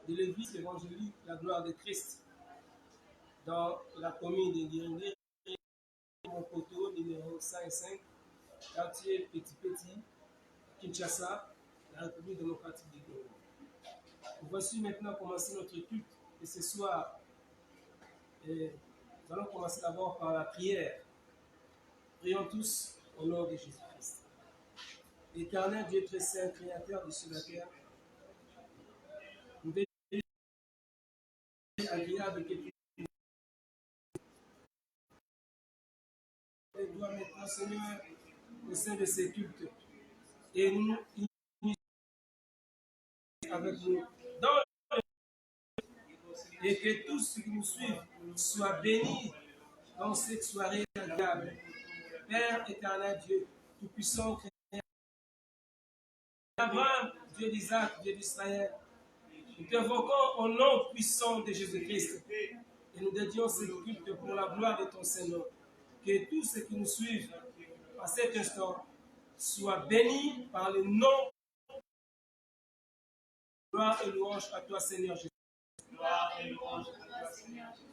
de l'église évangélique La Gloire de Christ dans la commune de Guiringui, mon poteau numéro 105, quartier Petit Petit, Kinshasa, la République démocratique du Congo. Voici maintenant commencer notre culte de ce soir. Et nous allons commencer d'abord par la prière. Prions tous au nom de Jésus-Christ. Éternel Dieu très saint, créateur de ce la terre, nous bénissons agréable que tu dois maintenant, Seigneur, au sein de ces cultes. Et nous avec nous dans et que tous ceux qui nous suivent soient bénis dans cette soirée agréable. Père éternel Dieu, tout-puissant, créateur d'Abraham, Dieu d'Isaac, Dieu d'Israël, nous t'invoquons au nom puissant de Jésus-Christ et nous dédions ce culte pour la gloire de ton Seigneur. Que tous ceux qui nous suivent à cet instant soient bénis par le nom. Gloire et louange à toi, Seigneur Jésus. Gloire et louange à toi, Seigneur Jésus.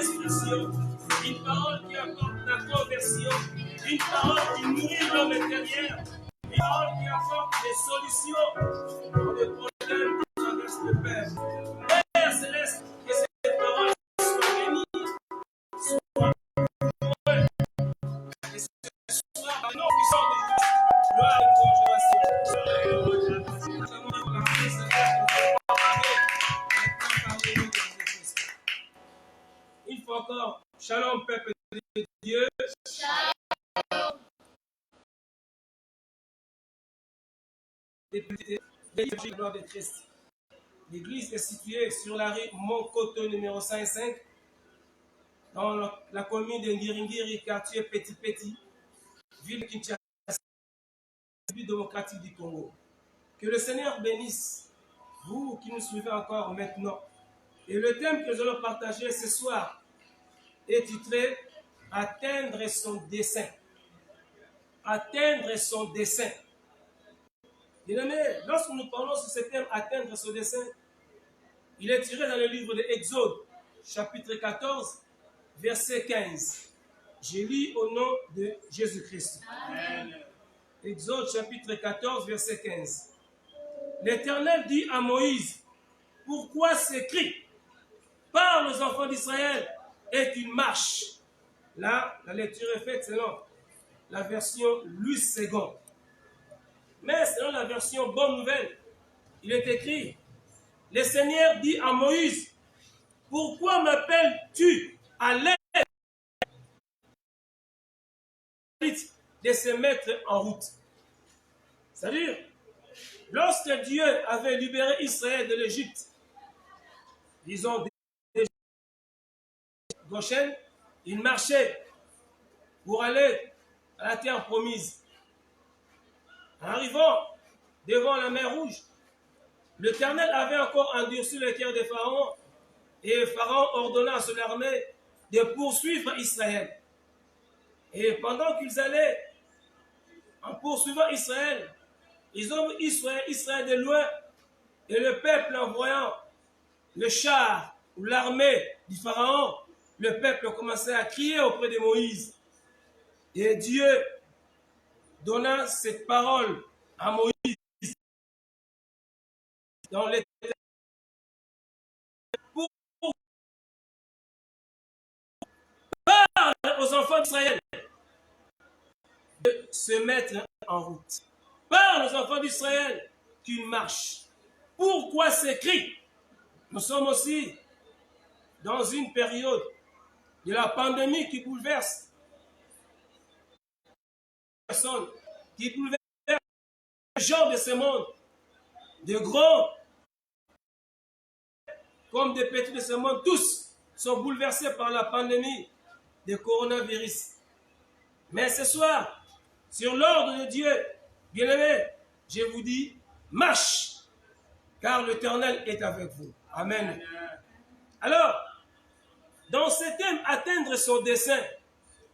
instruction, une parole qui apporte la conversion, une parole qui nourrit l'homme intérieur, une parole qui apporte des solutions pour les problèmes qui traversent le Père. Père céleste, que cette parole soit bénie, soit heureux, et ce soir, par nos puissants de Dieu, gloire et conjuration. Une fois encore, shalom, peuple de Dieu. Shalom. De Christ. L'église est située sur la rue Moncoto numéro 55, dans la commune de Ngiringiri, quartier Petit Petit, ville Kinshasa, République démocratique du Congo. Que le Seigneur bénisse vous qui nous suivez encore maintenant. Et le thème que nous allons partager ce soir est titré « Atteindre son dessein ». Atteindre son dessein. Bien-aimés, lorsque nous parlons sur ce thème « Atteindre son dessein », il est tiré dans le livre de Exode, chapitre 14, verset 15. Je lis au nom de Jésus-Christ. Exode, chapitre 14, verset 15. L'Éternel dit à Moïse, « Pourquoi ces cris par les enfants d'Israël est une marche ?» Là, la lecture est faite selon la version Louis II. Mais selon la version Bonne Nouvelle, il est écrit, « Le Seigneur dit à Moïse, « Pourquoi m'appelles-tu à l'aide de se mettre en route ?» C'est-à-dire, lorsque Dieu avait libéré Israël de l'Égypte, disons, Goshen, il marchait pour aller à la terre promise. En arrivant devant la mer Rouge, l'Éternel avait encore endurci le cœur de Pharaon, et Pharaon ordonna à son armée de poursuivre Israël. Et pendant qu'ils allaient, en poursuivant Israël, ils ont vu Israël de loin, et le peuple en voyant le char ou l'armée du Pharaon, le peuple commençait à crier auprès de Moïse. Et Dieu donna cette parole à Moïse dans les pour parler aux enfants d'Israël de se mettre en route. Parle aux enfants d'Israël qu'ils marchent. Pourquoi ces cris? Nous sommes aussi dans une période de la pandémie qui bouleverse les personnes, qui bouleverse les gens de ce monde, de grands comme des petits de ce monde, tous sont bouleversés par la pandémie de coronavirus. Mais ce soir, sur l'ordre de Dieu, bien-aimés, je vous dis, marche, car l'Éternel est avec vous. Amen. Alors, dans ce thème, atteindre son dessein,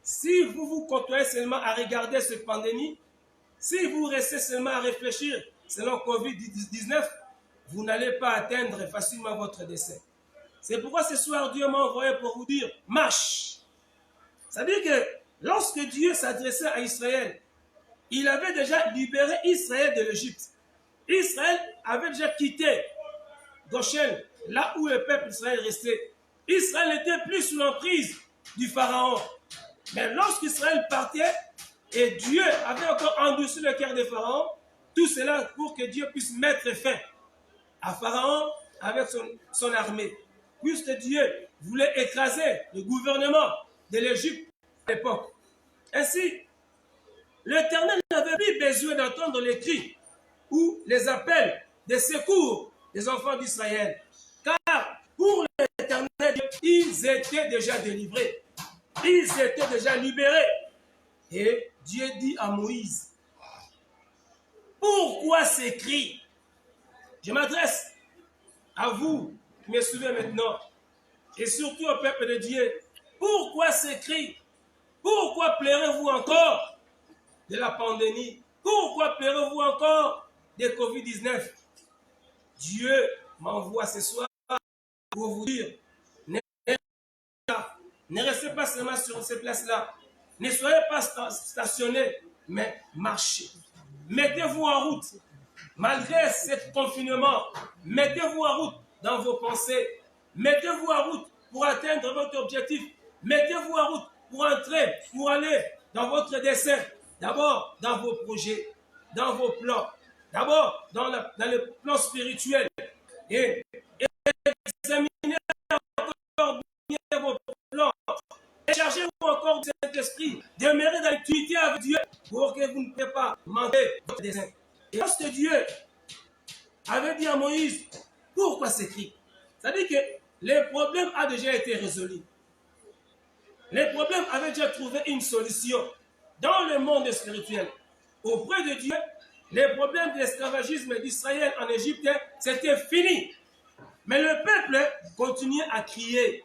si vous vous côtoyez seulement à regarder cette pandémie, si vous restez seulement à réfléchir selon Covid-19, vous n'allez pas atteindre facilement votre dessein. C'est pourquoi ce soir, Dieu m'a envoyé pour vous dire, marche. C'est-à-dire que lorsque Dieu s'adressait à Israël, il avait déjà libéré Israël de l'Égypte. Israël avait déjà quitté Goshen, là où le peuple d'Israël restait. Israël n'était plus sous l'emprise du Pharaon. Mais lorsqu'Israël partait, et Dieu avait encore endurci le cœur de Pharaon, tout cela pour que Dieu puisse mettre fin à Pharaon avec son armée. Puisque Dieu voulait écraser le gouvernement de l'Égypte à l'époque. Ainsi, l'Éternel n'avait plus besoin d'entendre les cris ou les appels de secours des enfants d'Israël. Car pour l'Éternel, ils étaient déjà délivrés. Ils étaient déjà libérés. Et Dieu dit à Moïse, pourquoi ces cris? Je m'adresse à vous qui me suivez maintenant, et surtout au peuple de Dieu. Pourquoi ces cris? Pourquoi pleurez-vous encore de la pandémie? Pourquoi pleurez-vous encore de Covid-19? Dieu m'envoie ce soir pour vous dire, Ne restez pas seulement sur ces places-là. Ne soyez pas stationnés, mais marchez. Mettez-vous en route. Malgré ce confinement, mettez-vous en route dans vos pensées. Mettez-vous en route pour atteindre votre objectif. Mettez-vous en route pour entrer, pour aller dans votre dessein. D'abord, dans vos projets, dans vos plans. D'abord, dans le plan spirituel. Et examinez encore bien vos plans. Et chargez-vous encore de cet esprit. Demeurez dans l'intimité avec Dieu pour que vous ne puissiez pas manquer votre dessein. Et lorsque Dieu avait dit à Moïse, pourquoi ces cris? C'est-à-dire que les problèmes ont déjà été résolus. Les problèmes avaient déjà trouvé une solution dans le monde spirituel. Auprès de Dieu, les problèmes de l'esclavagisme d'Israël en Égypte, c'était fini. Mais le peuple continuait à crier.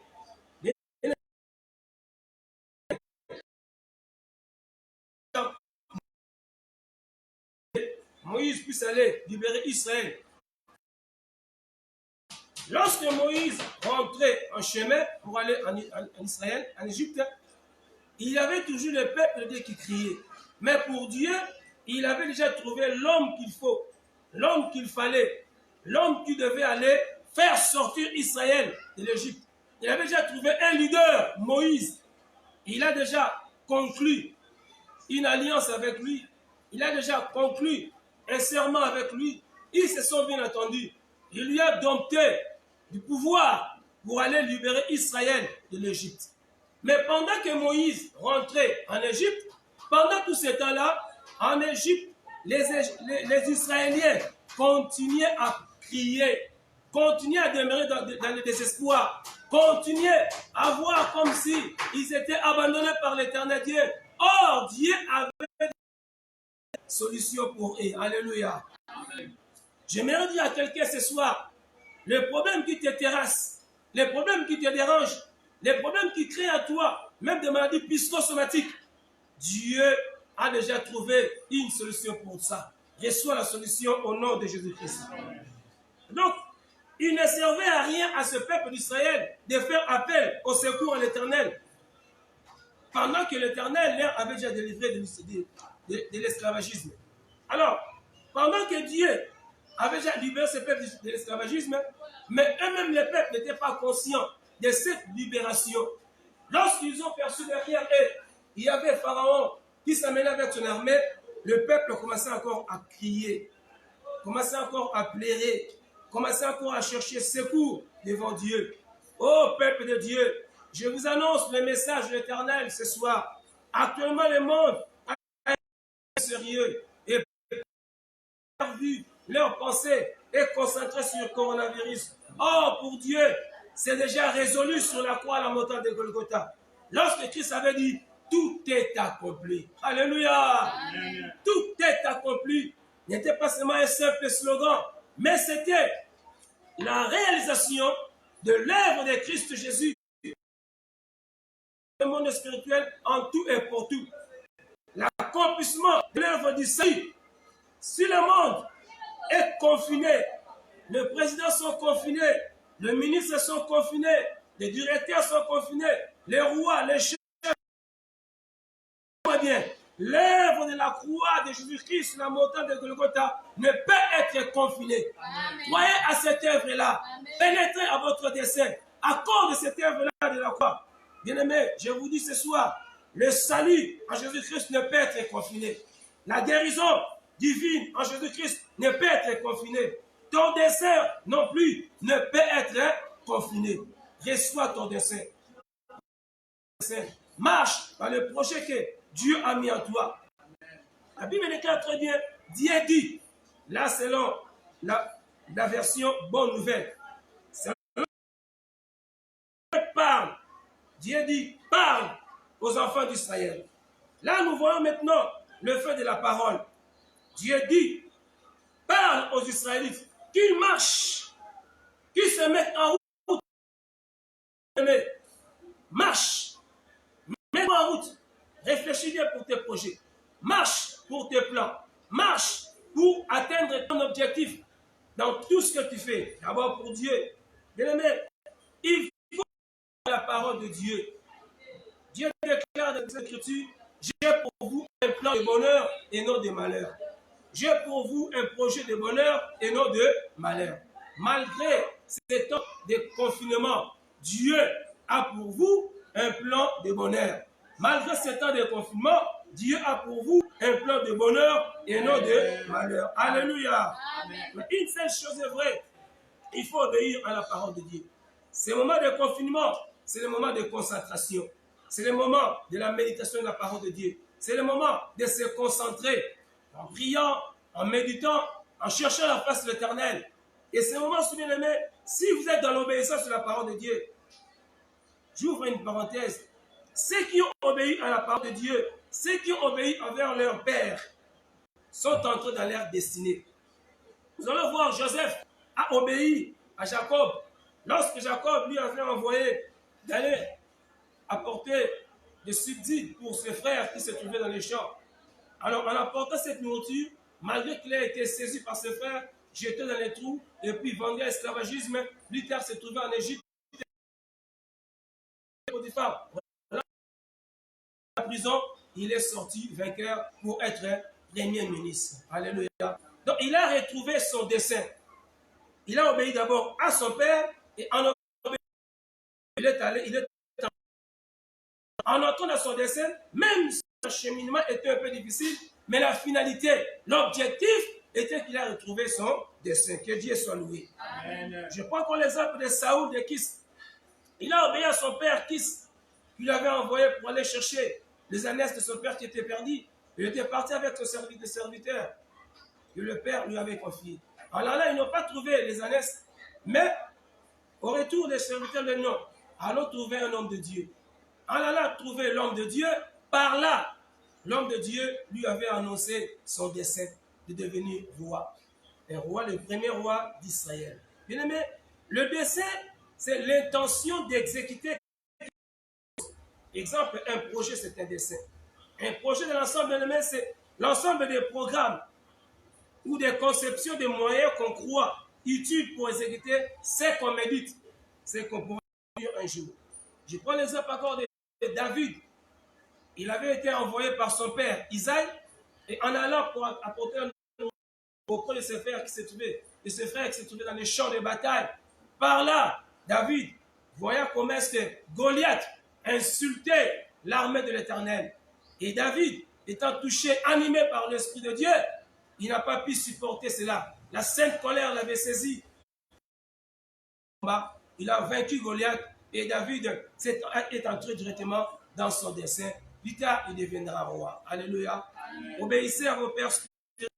Moïse puisse aller libérer Israël. Lorsque Moïse rentrait en chemin pour aller en Israël, en Égypte, il y avait toujours le peuple de Dieu qui criait. Mais pour Dieu, il avait déjà trouvé l'homme qu'il faut, l'homme qu'il fallait, l'homme qui devait aller faire sortir Israël de l'Égypte. Il avait déjà trouvé un leader, Moïse. Il a déjà conclu une alliance avec lui. Il a déjà conclu un serment avec lui. Ils se sont bien entendus. Il lui a dompté du pouvoir pour aller libérer Israël de l'Égypte. Mais pendant que Moïse rentrait en Égypte, pendant tout ce temps-là, en Égypte, les Israéliens continuaient à crier, continuaient à demeurer dans le désespoir, continuaient à voir comme si ils étaient abandonnés par l'Éternel Dieu. Or, Dieu avait une solution pour eux. Alléluia. J'aimerais dire à quelqu'un ce soir, le problème qui te terrasse, les problèmes qui te dérangent, les problèmes qui créent à toi, même des maladies psychosomatiques, Dieu a déjà trouvé une solution pour ça. Reçois la solution au nom de Jésus-Christ. Donc, il ne servait à rien à ce peuple d'Israël de faire appel au secours à l'Éternel, pendant que l'Éternel leur avait déjà délivré de l'esclavagisme. Alors, pendant que Dieu avait déjà libéré ce peuple de l'esclavagisme, mais eux-mêmes, les peuples, n'étaient pas conscients de cette libération. Lorsqu'ils ont perçu derrière eux, il y avait Pharaon qui s'amenait avec son armée, le peuple commençait encore à crier, commençait encore à pleurer, commençait encore à chercher secours devant Dieu. Ô peuple de Dieu, je vous annonce le message de l'Éternel ce soir. Actuellement, le monde est sérieux et perdu. Leur pensée est concentrée sur le coronavirus. Or, pour Dieu, c'est déjà résolu sur la croix à la montagne de Golgotha. Lorsque Christ avait dit, tout est accompli. Alléluia. Amen. Tout est accompli. N'était pas seulement un simple slogan, mais c'était la réalisation de l'œuvre de Christ Jésus. Le monde spirituel en tout et pour tout. L'accomplissement de l'œuvre du salut. Si le monde est confiné, les présidents sont confinés, les ministres sont confinés, les directeurs sont confinés, les rois, les chefs. Bien, l'œuvre de la croix de Jésus-Christ sur la montagne de Golgotha ne peut être confinée. Croyez à cette œuvre-là, pénétrez à votre dessein, à cause de cette œuvre-là de la croix. Bien-aimés, je vous dis ce soir, le salut en Jésus-Christ ne peut être confiné. La guérison divine en Jésus-Christ ne peut être confinée. Ton dessein non plus ne peut être confiné. Reçois ton dessein. Marche dans le projet que Dieu a mis en toi. La Bible déclare très bien, Dieu dit, là selon la version bonne nouvelle, parle, Dieu dit, parle aux enfants d'Israël. Là nous voyons maintenant le fait de la parole. Dieu dit, parle aux Israélites, qu'ils marchent, qu'ils se mettent en route. Marche, mets-toi en route. Réfléchis bien pour tes projets. Marche pour tes plans. Marche pour atteindre ton objectif dans tout ce que tu fais. D'abord pour Dieu. Bien-aimé, il faut la parole de Dieu. déclare dans les Écritures, j'ai pour vous un plan de bonheur et non de malheur. J'ai pour vous un projet de bonheur et non de malheur. Malgré ces temps de confinement, Dieu a pour vous un plan de bonheur. Malgré ces temps de confinement, Dieu a pour vous un plan de bonheur et non de malheur. Alléluia. Mais une seule chose est vraie, il faut obéir à la parole de Dieu. Ces moments de confinement, c'est le moment de concentration. C'est le moment de la méditation de la parole de Dieu. C'est le moment de se concentrer en priant, en méditant, en cherchant la face de l'Éternel. Et ces moments, bien-aimés, si vous êtes dans l'obéissance de la parole de Dieu, j'ouvre une parenthèse, ceux qui ont obéi à la parole de Dieu, ceux qui ont obéi envers leur père, sont entrés dans leur destinée. Nous allons voir, Joseph a obéi à Jacob. Lorsque Jacob lui avait envoyé d'aller apporter des subsides pour ses frères qui se trouvaient dans les champs. Alors, en apportant cette nourriture, malgré qu'il ait été saisi par ses frères, jeté dans les trous et puis vendu à l'esclavagisme, plus tard s'est trouvé en Égypte. Dans la prison, il est sorti vainqueur pour être premier ministre. Alléluia. Donc, il a retrouvé son dessein. Il a obéi d'abord à son père et en entrant dans son dessein, même si le cheminement était un peu difficile, mais la finalité, l'objectif était qu'il a retrouvé son dessein. Que Dieu soit loué. Amen. Je prends comme l'exemple de Saoul de Kis. Il a obéi à son père Kis, qui lui avait envoyé pour aller chercher les ânesses de son père qui étaient perdus. Il était parti avec son serviteur que le père lui avait confié. Alors là, ils n'ont pas trouvé les ânesses, mais au retour des serviteurs de nom, allons trouver un homme de Dieu. En allant trouver l'homme de Dieu, par là, l'homme de Dieu lui avait annoncé son dessein de devenir roi. Un roi, le premier roi d'Israël. Bien aimé, le dessein, c'est l'intention d'exécuter. Exemple, un projet, c'est un dessein. Un projet de l'ensemble, bien aimé, c'est l'ensemble des programmes ou des conceptions de moyens qu'on croit utiles pour exécuter ce qu'on médite, ce qu'on pourra dire un jour. Je prends l'exemple encore de David. Il avait été envoyé par son père Isaïe et en allant pour apporter un auprès de ses frères qui se trouvaient, dans les champs de bataille. Par là, David, voyant comment est-ce que Goliath insultait l'armée de l'Éternel. Et David, étant touché, animé par l'Esprit de Dieu, il n'a pas pu supporter cela. La sainte colère l'avait saisi. Il a vaincu Goliath et David est entré directement dans son dessein. Plus tard, il deviendra roi. Alléluia. Amen. Obéissez à vos pères spirituels,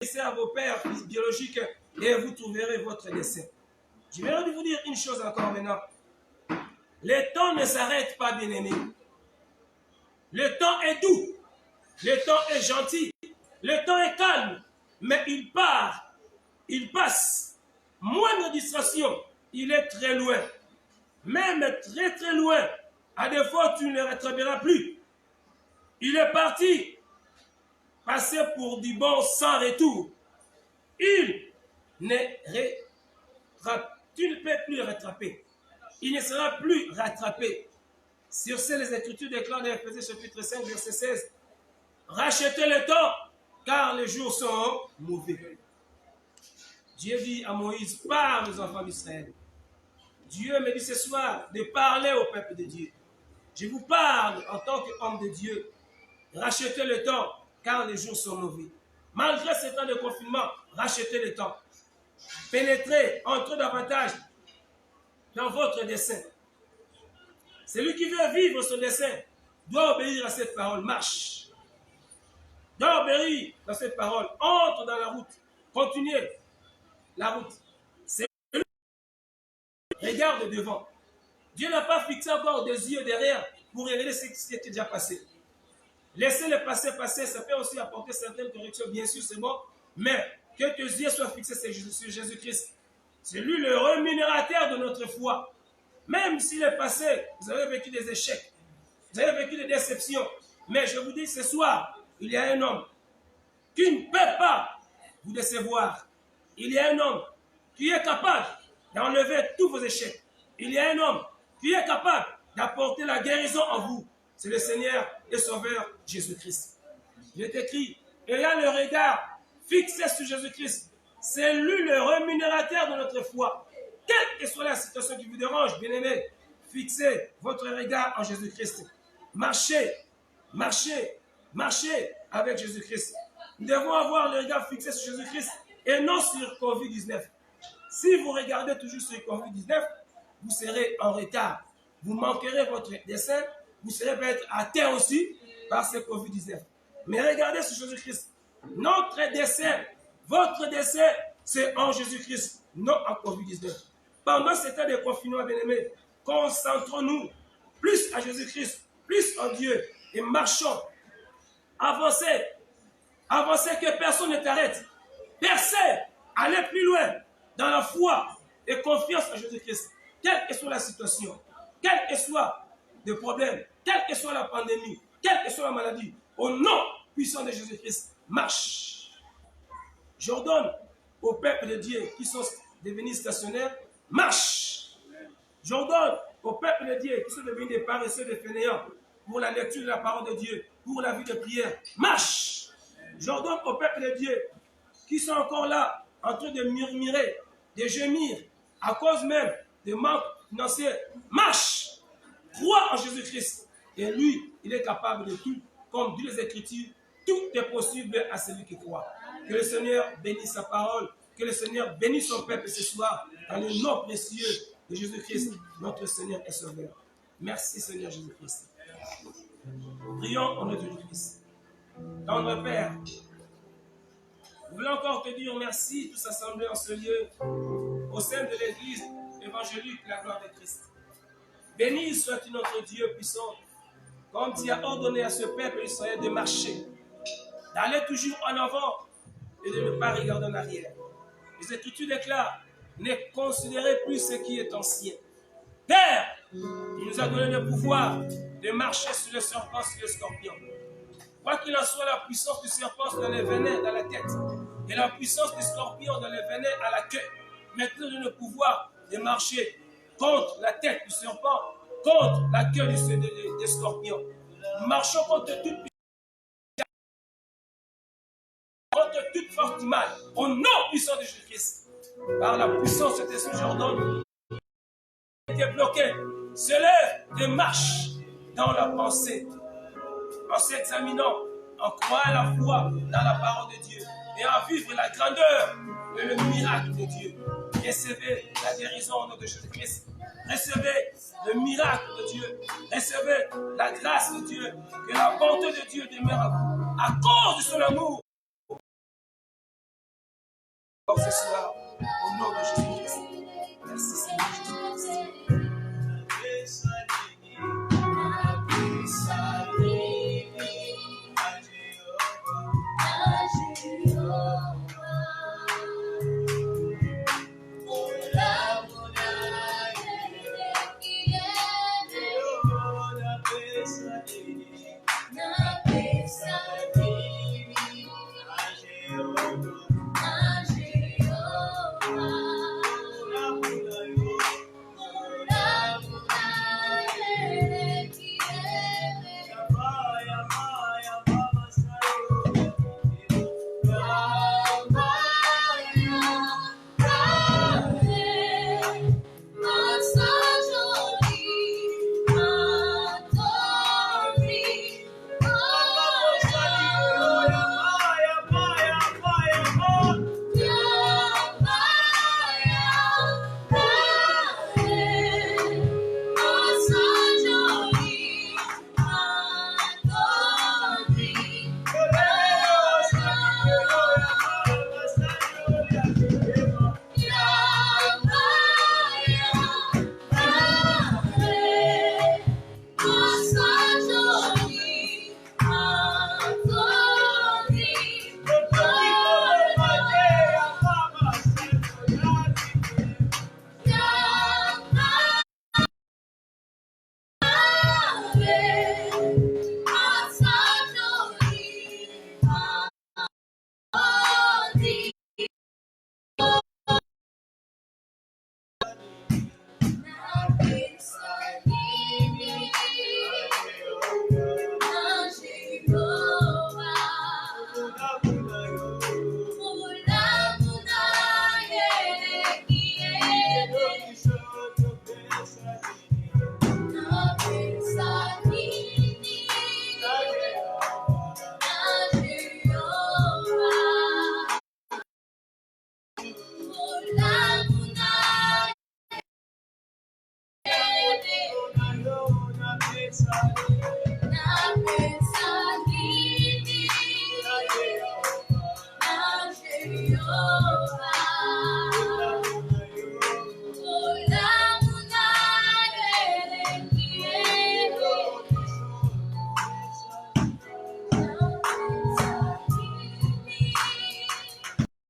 obéissez à vos pères biologiques et vous trouverez votre dessein. Je vais vous dire une chose encore maintenant. Le temps ne s'arrête pas, bien-aimé. Le temps est doux. Le temps est gentil. Le temps est calme. Mais il part. Il passe. Moindre distraction. Il est très loin. Même très très loin. À défaut, tu ne le rattraperas plus. Il est parti. Passer pour du bon sans retour. Tu ne peux plus le rattraper. Il ne sera plus rattrapé. Sur ce, les Écritures déclarent dans Éphésiens chapitre 5, verset 16. Rachetez le temps, car les jours sont mauvais. Dieu dit à Moïse, parle aux enfants d'Israël. Dieu me dit ce soir de parler au peuple de Dieu. Je vous parle en tant qu'homme de Dieu. Rachetez le temps, car les jours sont mauvais. Malgré ce temps de confinement, rachetez le temps. Pénétrez, entrez davantage dans votre dessein. Celui qui veut vivre son dessein doit obéir à cette parole. Marche. Doit obéir à cette parole. Entre dans la route. Continuez la route. Regarde devant. Dieu n'a pas fixé encore des yeux derrière pour regarder ce qui est déjà passé. Laissez le passé passer, ça peut aussi apporter certaines corrections, bien sûr, c'est bon, mais que tes yeux soient fixés sur Jésus-Christ. C'est lui le rémunérateur de notre foi. Même si le passé, vous avez vécu des échecs, vous avez vécu des déceptions, mais je vous dis ce soir, il y a un homme qui ne peut pas vous décevoir. Il y a un homme qui est capable d'enlever tous vos échecs. Il y a un homme qui est capable d'apporter la guérison en vous. c'est le Seigneur et Sauveur Jésus-Christ. Il est écrit, ayant le regard fixé sur Jésus-Christ, c'est lui le rémunérateur de notre foi. Quelle que soit la situation qui vous dérange, bien-aimés, fixez votre regard en Jésus-Christ. Marchez, marchez, marchez avec Jésus-Christ. Nous devons avoir le regard fixé sur Jésus-Christ et non sur Covid-19. Si vous regardez toujours sur Covid-19, vous serez en retard. Vous manquerez votre décès, vous serez peut-être atteint aussi par ce Covid-19. Mais regardez sur Jésus-Christ. Notre décès, votre décès, c'est en Jésus-Christ, non en Covid-19. Pendant ce temps de confinement, bien-aimés, concentrons-nous plus à Jésus-Christ, plus en Dieu, et marchons. Avancez. Avancez, que personne ne t'arrête. Percez, allez plus loin dans la foi et confiance en Jésus-Christ. Quelle que soit la situation, quel que soit le problème, quelle que soit la pandémie, quelle que soit la maladie, au nom puissant de Jésus-Christ, marche. J'ordonne au peuple de Dieu qui sont devenus stationnaires, marche. J'ordonne au peuple de Dieu qui sont devenus des paresseux, des fainéants, pour la lecture de la parole de Dieu, pour la vie de prière, marche. J'ordonne au peuple de Dieu qui sont encore là, en train de murmurer, de gémir, à cause même de manque financier, marche. Crois en Jésus-Christ. Et lui, il est capable de tout. Comme dit les Écritures, tout est possible à celui qui croit. Que le Seigneur bénisse sa parole, que le Seigneur bénisse son peuple ce soir, dans le nom précieux de Jésus-Christ, notre Seigneur et Sauveur. Merci Seigneur Jésus-Christ. Prions au nom de Jésus-Christ. Tendre Père, nous voulons encore te dire merci, tous assemblés en ce lieu, au sein de l'Église évangélique, la gloire de Christ. Béni soit-il notre Dieu puissant, comme tu as ordonné à ce peuple israélien de marcher, d'aller toujours en avant et de ne pas regarder en arrière. Les Écritures déclarent, ne considérez plus ce qui est ancien. Père, tu nous as donné le pouvoir de marcher sur les serpents, sur les scorpions. Quoi qu'il en soit, la puissance du serpent dans les venins, dans la tête, et la puissance du scorpion dans les venins à la queue. Maintenant, nous avons le pouvoir de marcher contre la tête du serpent, contre la queue des scorpions. Marchons contre toute force du mal, au nom puissant de Jésus-Christ. Par la puissance de ce Jordan, qui est bloqué, se lève et marche dans la pensée, en s'examinant, en croyant la foi dans la parole de Dieu, et en vivre la grandeur et le miracle de Dieu. Recevez la guérison au nom de Jésus-Christ. Recevez le miracle de Dieu. Recevez la grâce de Dieu. Que la bonté de Dieu demeure à vous. À cause de son amour. Ce soir, au nom de Jésus-Christ. Merci Seigneur Jésus-Christ.